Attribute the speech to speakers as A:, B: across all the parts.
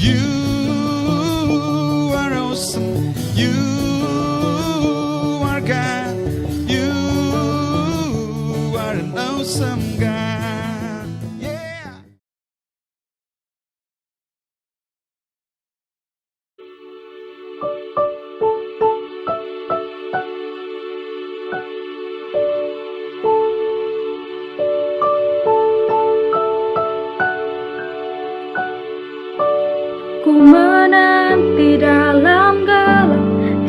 A: You are awesome. You are God. You are an awesome God. Yeah.
B: Ku menanti dalam gelap,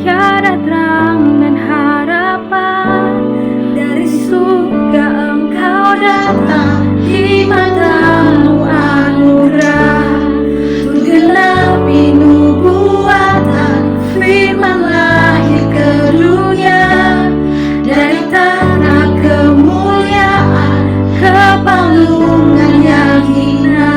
B: tiada terang dan harapan. Dari surga Engkau datang, di matamu anugerah. Menggenapi nubuatan, firman lahir ke dunia. Dari tanah kemuliaan ke palungan yang hina.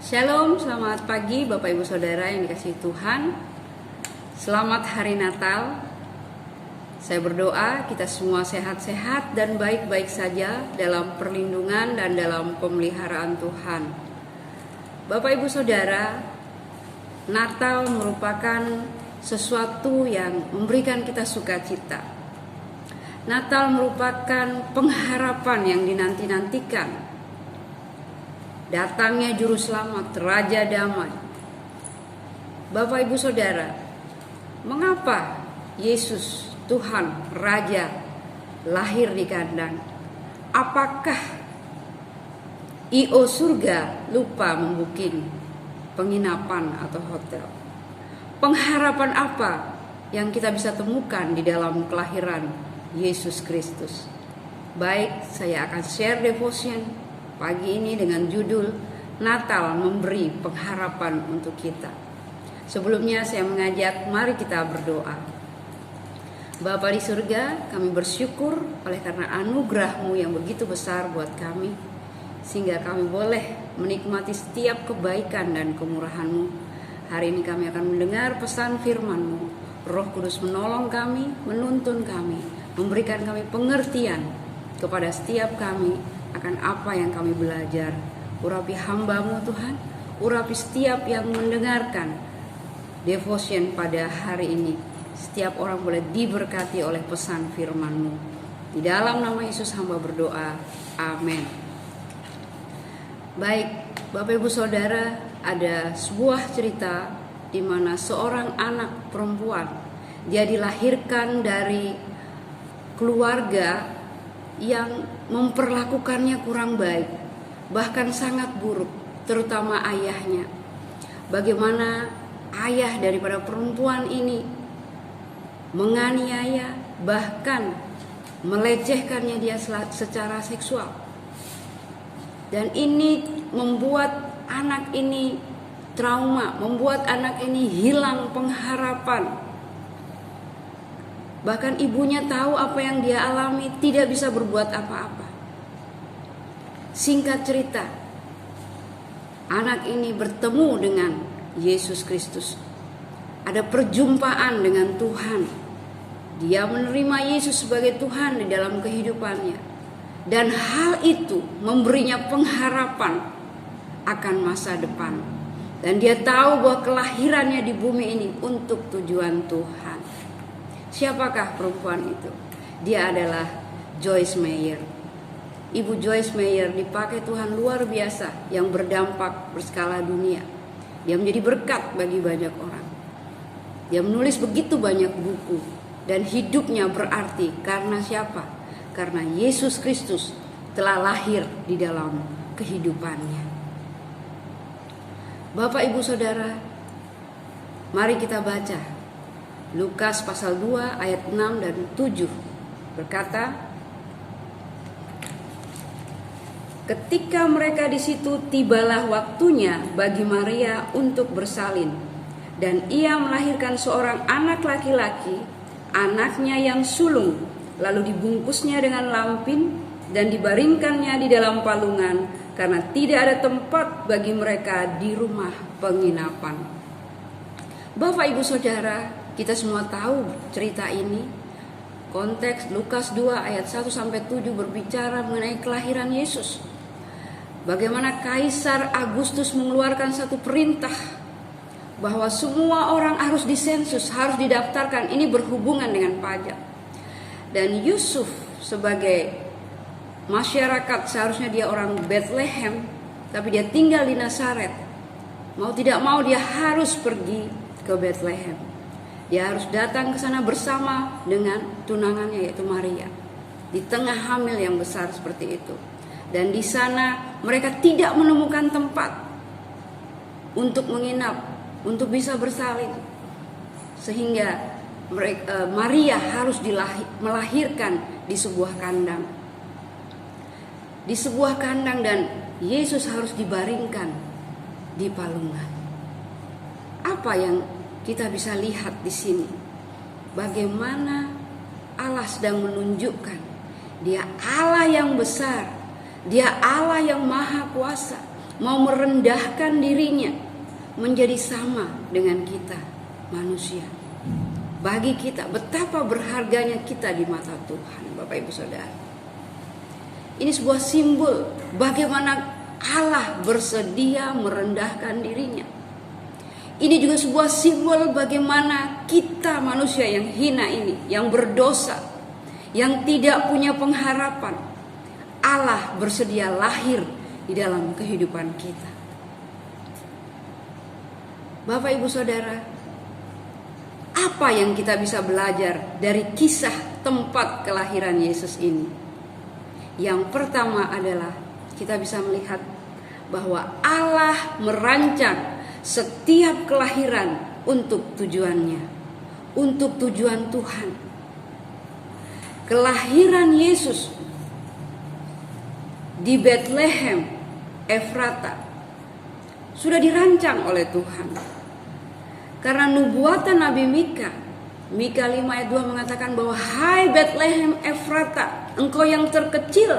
C: Shalom, selamat pagi Bapak Ibu Saudara yang dikasihi Tuhan. Selamat Hari Natal. Saya berdoa kita semua sehat-sehat dan baik-baik saja dalam perlindungan dan dalam pemeliharaan Tuhan. Bapak Ibu Saudara, Natal merupakan sesuatu yang memberikan kita sukacita. Natal merupakan pengharapan yang dinanti-nantikan. datangnya Juru Selamat, Raja Damai. Bapak Ibu Saudara, mengapa Yesus Tuhan Raja lahir di kandang? Apakah I.O. surga lupa membuking penginapan atau hotel? Pengharapan apa yang kita bisa temukan di dalam kelahiran Yesus Kristus? Baik, saya akan share devotion pagi ini dengan judul Natal memberi pengharapan untuk kita. Sebelumnya saya mengajak, mari kita berdoa. Bapa di surga, kami bersyukur oleh karena anugerah-Mu yang begitu besar buat kami, sehingga kami boleh menikmati setiap kebaikan dan kemurahan-Mu. Hari ini kami akan mendengar pesan firman-Mu. Roh Kudus menolong kami, menuntun kami, memberikan kami pengertian kepada setiap kami akan apa yang kami belajar. Urapi hamba-Mu Tuhan, urapi setiap yang mendengarkan devotion pada hari ini. Setiap orang boleh diberkati oleh pesan firman-Mu. Di dalam nama Yesus hamba berdoa. Amin. Baik, Bapak Ibu Saudara, ada sebuah cerita di mana seorang anak perempuan, dia dilahirkan dari keluarga yang memperlakukannya kurang baik, bahkan sangat buruk, terutama ayahnya. Bagaimana ayah daripada perempuan ini menganiaya, bahkan melecehkannya dia secara seksual. Dan ini membuat anak ini trauma, membuat anak ini hilang pengharapan. Bahkan ibunya tahu apa yang dia alami, tidak bisa berbuat apa-apa. Singkat cerita, anak ini bertemu dengan Yesus Kristus. Ada perjumpaan dengan Tuhan. Dia menerima Yesus sebagai Tuhan di dalam kehidupannya. Dan hal itu memberinya pengharapan akan masa depan. Dan dia tahu bahwa kelahirannya di bumi ini untuk tujuan Tuhan. Siapakah perempuan itu? Dia adalah Joyce Meyer. Ibu Joyce Meyer dipakai Tuhan luar biasa yang berdampak berskala dunia. Dia menjadi berkat bagi banyak orang. Dia menulis begitu banyak buku. Dan hidupnya berarti karena siapa? Karena Yesus Kristus telah lahir di dalam kehidupannya. Bapak Ibu Saudara, mari kita baca Lukas pasal 2 ayat 6 dan 7 berkata, ketika mereka di situ, tibalah waktunya bagi Maria untuk bersalin, dan ia melahirkan seorang anak laki-laki, anaknya yang sulung, lalu dibungkusnya dengan lampin dan dibaringkannya di dalam palungan, karena tidak ada tempat bagi mereka di rumah penginapan. Bapak Ibu Saudara, kita semua tahu cerita ini. Konteks Lukas 2 ayat 1 sampai 7 berbicara mengenai kelahiran Yesus. Bagaimana Kaisar Agustus mengeluarkan satu perintah bahwa semua orang harus disensus, harus didaftarkan. Ini berhubungan dengan pajak. Dan Yusuf sebagai masyarakat, seharusnya dia orang Bethlehem, tapi dia tinggal di Nazaret. Mau tidak mau dia harus pergi ke Bethlehem. Dia harus datang ke sana bersama dengan tunangannya yaitu Maria. Di tengah hamil yang besar seperti itu. Dan di sana mereka tidak menemukan tempat untuk menginap, untuk bisa bersalin, sehingga Maria harus melahirkan di sebuah kandang. Di sebuah kandang, dan Yesus harus dibaringkan di palungan. Apa yang kita bisa lihat di sini? Bagaimana Allah sedang menunjukkan Dia Allah yang besar, Dia Allah yang maha kuasa, mau merendahkan dirinya menjadi sama dengan kita manusia. Bagi kita, betapa berharganya kita di mata Tuhan, Bapak Ibu Saudara. Ini sebuah simbol bagaimana Allah bersedia merendahkan dirinya. Ini juga sebuah simbol bagaimana kita manusia yang hina ini, yang berdosa, yang tidak punya pengharapan, Allah bersedia lahir di dalam kehidupan kita. Bapak Ibu Saudara, apa yang kita bisa belajar dari kisah tempat kelahiran Yesus ini? Yang pertama adalah kita bisa melihat bahwa Allah merancang setiap kelahiran untuk tujuannya, untuk tujuan Tuhan. Kelahiran Yesus di Bethlehem Efrata sudah dirancang oleh Tuhan. Karena nubuatan Nabi Mika 5 ayat 2 mengatakan bahwa hai Bethlehem Efrata, engkau yang terkecil,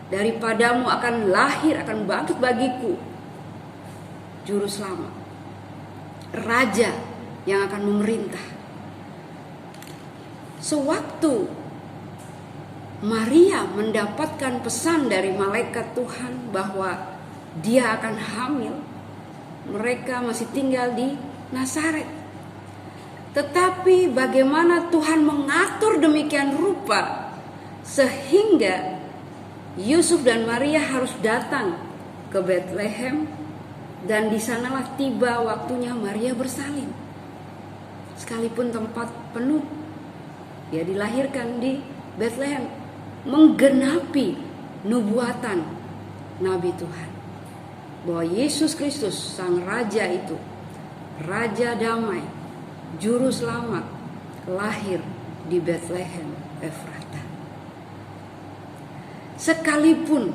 C: daripadamu akan lahir, akan bangkit bagiku juru selamat, raja yang akan memerintah. Sewaktu Maria mendapatkan pesan dari malaikat Tuhan bahwa dia akan hamil, mereka masih tinggal di Nazaret. Tetapi bagaimana Tuhan mengatur demikian rupa sehingga Yusuf dan Maria harus datang ke Bethlehem, dan di sanalah tiba waktunya Maria bersalin. Sekalipun tempat penuh, dia dilahirkan di Bethlehem, menggenapi nubuatan Nabi Tuhan bahwa Yesus Kristus sang Raja itu, Raja damai, Juru Selamat, lahir di Bethlehem Efrata. Sekalipun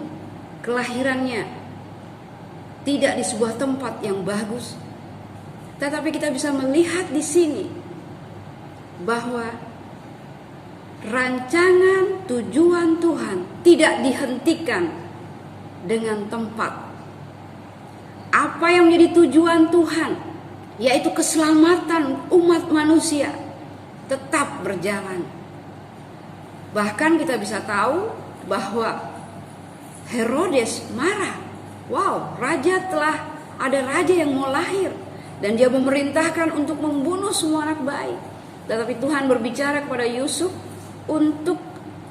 C: kelahirannya tidak di sebuah tempat yang bagus, tetapi kita bisa melihat di sini bahwa rancangan tujuan Tuhan tidak dihentikan dengan tempat. Apa yang menjadi tujuan Tuhan, yaitu keselamatan umat manusia, tetap berjalan. Bahkan kita bisa tahu bahwa Herodes marah. Wow, ada raja yang mau lahir, dan dia memerintahkan untuk membunuh semua anak bayi. Tetapi Tuhan berbicara kepada Yusuf untuk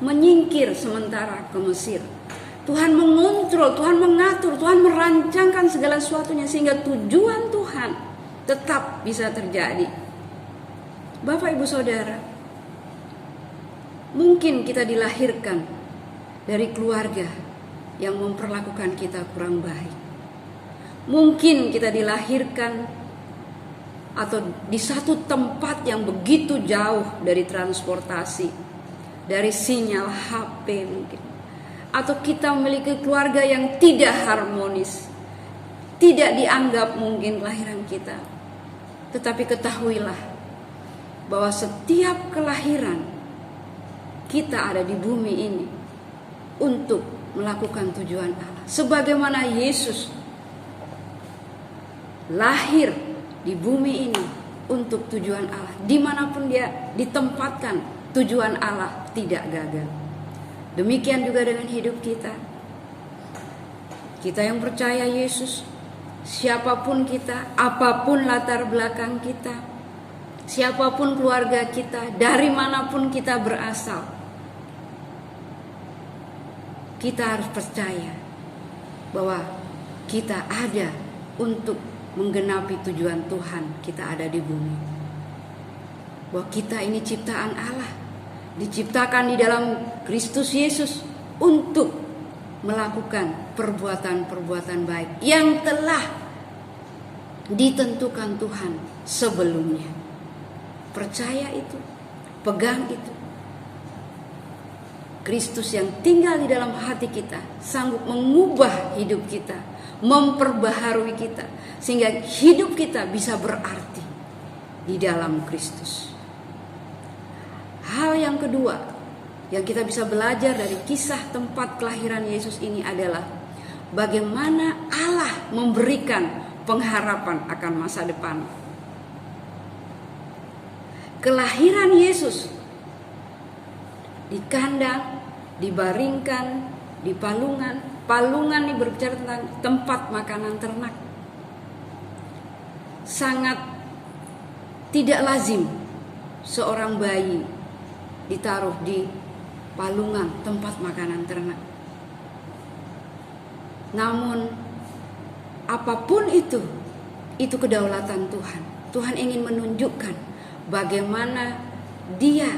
C: menyingkir sementara ke Mesir. Tuhan mengontrol, Tuhan mengatur, Tuhan merancangkan segala sesuatunya sehingga tujuan Tuhan tetap bisa terjadi. Bapak Ibu Saudara, mungkin kita dilahirkan dari keluarga yang memperlakukan kita kurang baik. Mungkin kita dilahirkan atau di satu tempat yang begitu jauh dari transportasi, dari sinyal HP mungkin. Atau kita memiliki keluarga yang tidak harmonis, tidak dianggap mungkin kelahiran kita. Tetapi ketahuilah bahwa setiap kelahiran kita ada di bumi ini untuk melakukan tujuan Allah. Sebagaimana Yesus lahir di bumi ini untuk tujuan Allah. Dimanapun dia ditempatkan, tujuan Allah tidak gagal. Demikian juga dengan hidup kita. Kita yang percaya Yesus, siapapun kita, apapun latar belakang kita, siapapun keluarga kita, dari manapun kita berasal, kita harus percaya bahwa kita ada untuk menggenapi tujuan Tuhan. Kita ada di bumi, bahwa kita ini ciptaan Allah, diciptakan di dalam Kristus Yesus untuk melakukan perbuatan-perbuatan baik yang telah ditentukan Tuhan sebelumnya. Percaya itu, pegang itu. Kristus yang tinggal di dalam hati kita sanggup mengubah hidup kita, memperbaharui kita, sehingga hidup kita bisa berarti di dalam Kristus. Hal yang kedua yang kita bisa belajar dari kisah tempat kelahiran Yesus ini adalah bagaimana Allah memberikan pengharapan akan masa depan. Kelahiran Yesus di kandang, dibaringkan, di palungan. Palungan ini berbicara tentang tempat makanan ternak. Sangat tidak lazim seorang bayi ditaruh di palungan tempat makanan ternak. Namun apapun itu kedaulatan Tuhan. Tuhan ingin menunjukkan bagaimana Dia,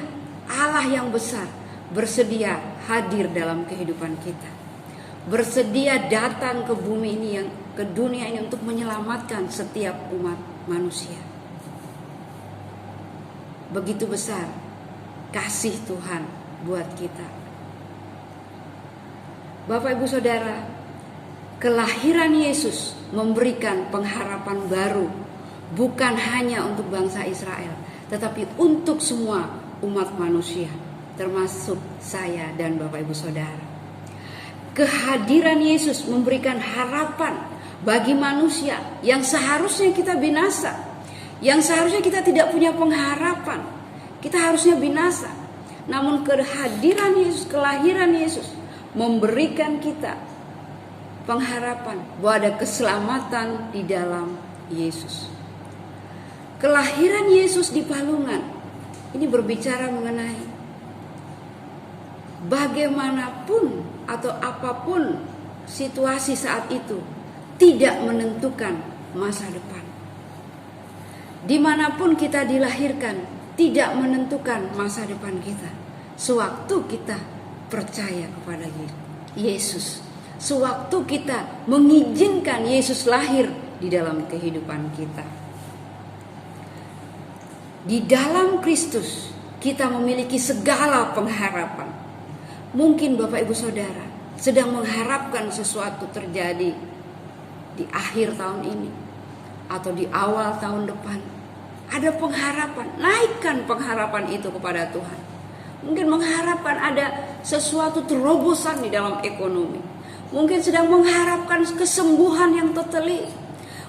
C: Allah yang besar, bersedia hadir dalam kehidupan kita. Bersedia datang ke bumi ini, ke dunia ini untuk menyelamatkan setiap umat manusia. Begitu besar kasih Tuhan buat kita. Bapak Ibu Saudara, kelahiran Yesus memberikan pengharapan baru, bukan hanya untuk bangsa Israel, tetapi untuk semua umat manusia, termasuk saya dan Bapak Ibu Saudara. Kehadiran Yesus memberikan harapan bagi manusia yang seharusnya kita binasa, yang seharusnya kita tidak punya pengharapan, kita harusnya binasa. Namun kehadiran Yesus, kelahiran Yesus memberikan kita pengharapan bahwa ada keselamatan di dalam Yesus. Kelahiran Yesus di Palungan ini berbicara mengenai bagaimanapun atau apapun situasi saat itu tidak menentukan masa depan. Dimanapun kita dilahirkan tidak menentukan masa depan kita. Sewaktu kita percaya kepada Yesus, sewaktu kita mengizinkan Yesus lahir di dalam kehidupan kita. Di dalam Kristus kita memiliki segala pengharapan. Mungkin Bapak Ibu Saudara sedang mengharapkan sesuatu terjadi di akhir tahun ini atau di awal tahun depan. Ada pengharapan, naikkan pengharapan itu kepada Tuhan. Mungkin mengharapkan ada sesuatu terobosan di dalam ekonomi. Mungkin sedang mengharapkan kesembuhan yang totali.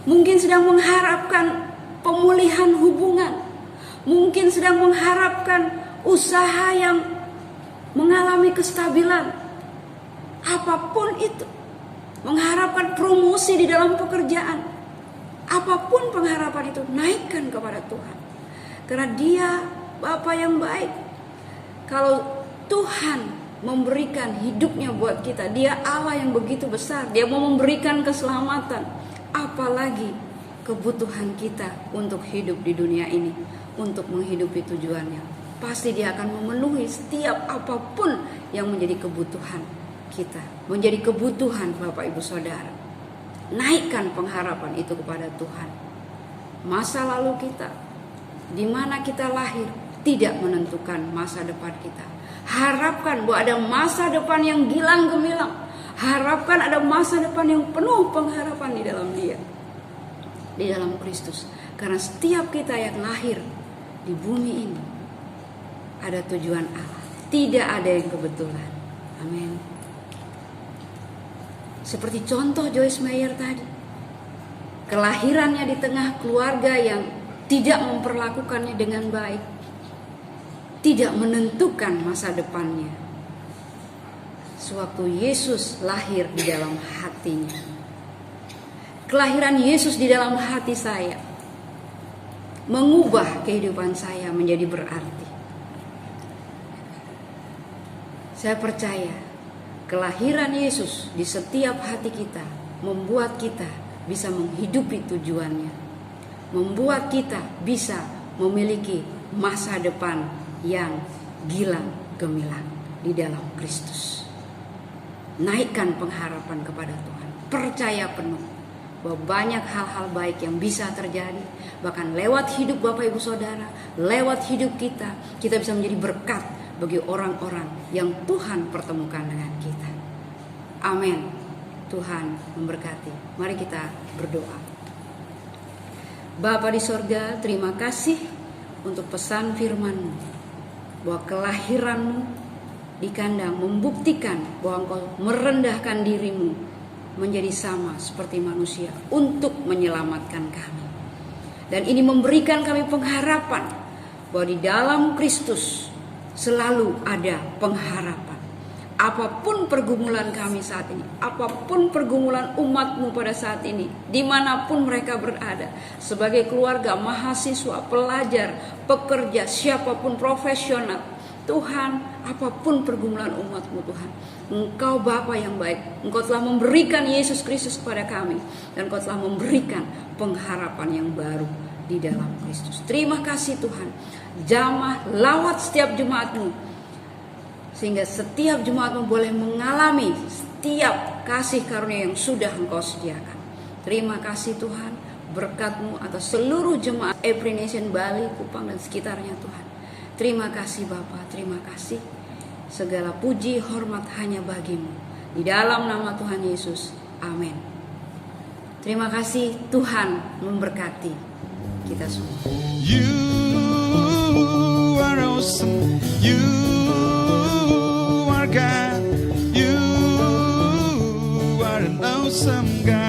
C: Mungkin sedang mengharapkan pemulihan hubungan. Mungkin sedang mengharapkan usaha yang mengalami kestabilan. Apapun itu. Mengharapkan promosi di dalam pekerjaan. Apapun pengharapan itu, naikkan kepada Tuhan. Karena Dia Bapa yang baik. Kalau Tuhan memberikan hidupnya buat kita, Dia Allah yang begitu besar. Dia mau memberikan keselamatan. Apalagi kebutuhan kita untuk hidup di dunia ini, untuk menghidupi tujuannya. Pasti Dia akan memenuhi setiap apapun yang menjadi kebutuhan kita, menjadi kebutuhan Bapak Ibu Saudara. Naikkan pengharapan itu kepada Tuhan. Masa lalu kita, di mana kita lahir, tidak menentukan masa depan kita. Harapkan bahwa ada masa depan yang gilang gemilang. Harapkan ada masa depan yang penuh pengharapan di dalam Dia, di dalam Kristus. Karena setiap kita yang lahir di bumi ini ada tujuan Allah. Tidak ada yang kebetulan. Amin. Seperti contoh Joyce Meyer tadi, kelahirannya di tengah keluarga yang tidak memperlakukannya dengan baik, tidak menentukan masa depannya. Sewaktu Yesus lahir di dalam hatinya, kelahiran Yesus di dalam hati saya mengubah kehidupan saya menjadi berarti. Saya percaya kelahiran Yesus di setiap hati kita membuat kita bisa menghidupi tujuannya, membuat kita bisa memiliki masa depan yang gilang gemilang di dalam Kristus. Naikkan pengharapan kepada Tuhan, percaya penuh bahwa banyak hal-hal baik yang bisa terjadi. Bahkan lewat hidup Bapak Ibu Saudara, lewat hidup kita bisa menjadi berkat bagi orang-orang yang Tuhan pertemukan dengan kita. Amin. Tuhan memberkati. Mari kita berdoa. Bapa di sorga, terima kasih untuk pesan firman-Mu, bahwa kelahiran-Mu di kandang membuktikan bahwa Engkau merendahkan diri-Mu menjadi sama seperti manusia untuk menyelamatkan kami. Dan ini memberikan kami pengharapan bahwa di dalam Kristus selalu ada pengharapan. Apapun pergumulan kami saat ini, apapun pergumulan umat-Mu pada saat ini, dimanapun mereka berada, sebagai keluarga, mahasiswa, pelajar, pekerja, siapapun profesional, Tuhan, apapun pergumulan umat-Mu Tuhan, Engkau Bapa yang baik. Engkau telah memberikan Yesus Kristus kepada kami, dan Engkau telah memberikan pengharapan yang baru di dalam Kristus. Terima kasih Tuhan. Jamah lawat setiap jemaat-Mu, sehingga setiap jemaat-Mu boleh mengalami setiap kasih karunia yang sudah Engkau sediakan. Terima kasih Tuhan, berkat-Mu atas seluruh jemaat Every Nation Bali, Kupang dan sekitarnya Tuhan. Terima kasih Bapa, terima kasih. Segala puji, hormat hanya bagi-Mu. Di dalam nama Tuhan Yesus, amin. Terima kasih, Tuhan memberkati kita semua.
A: You are awesome. You are God. You are an awesome God.